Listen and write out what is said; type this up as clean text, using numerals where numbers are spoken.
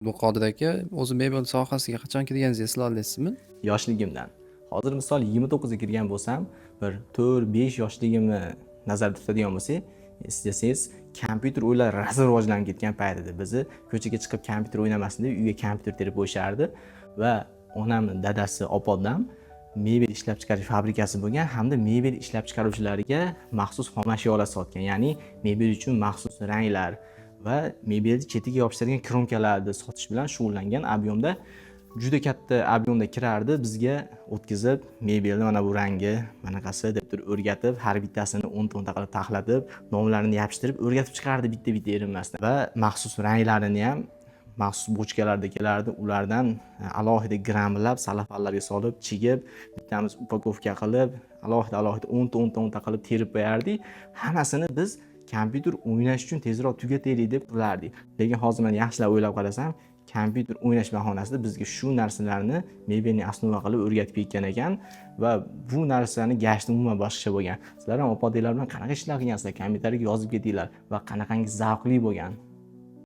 Bu Qodir aka, o'zi mebel sohasiga qachon kirganingizni eslay olasizmi? Yoshligimdan. Hozir misol 29 ga kirgan bo'lsam, bir 4-5 yoshligimni nazarda tutadigan bo'lsak, eslasangiz, kompyuter o'yinlari rosa rivojlanib ketgan payt edi. Bizni ko'chaga chiqib kompyuter o'ynamasin deb uyga kompyuter terib qo'yishardi va onamning dadasi, opamdan mebel ishlab chiqarish fabrikasi bo'lgan hamda mebel ishlab chiqaruvchilarga maxsus xomashyolar sotgan. Ya'ni mebel uchun maxsus ranglar va mebelni chetiga yopishtirilgan kromkalarni sotish bilan shug'ullangan объемda juda katta объемda kirardi, bizga o'tkazib, mebelni mana bu rangi, bunaqasi deb turib o'rgatib, har bittasini 10 ta qilib taxlatib, nomlarini yopishtirib o'rgatib chiqardi bitta-bitta erinmasdan. Va maxsus ranglarini ham maxsus bochkalarda kelardi, ulardan alohida grammlab, salafanlarga solib, chigib, bittamiz upakovka qilib, alohida 10 ta qilib terib qo'yardik. Hammasini biz kompyuter o'ynash uchun tezroq tugataylik deb qilardik. Lekin hozir men yaxshilab o'ylab qarasam, kompyuter o'ynash bahonasida bizga shu narsalarni mebelni основа qilib o'rgatib ketgan ekan va bu narsani gashti umuman boshqacha bo'lgan. Sizlar ham opa-otalar bilan qanaqa ishlar qilgansizlar, kompyuterga yozib ketinglar va qanaqangi zavqli bo'lgan.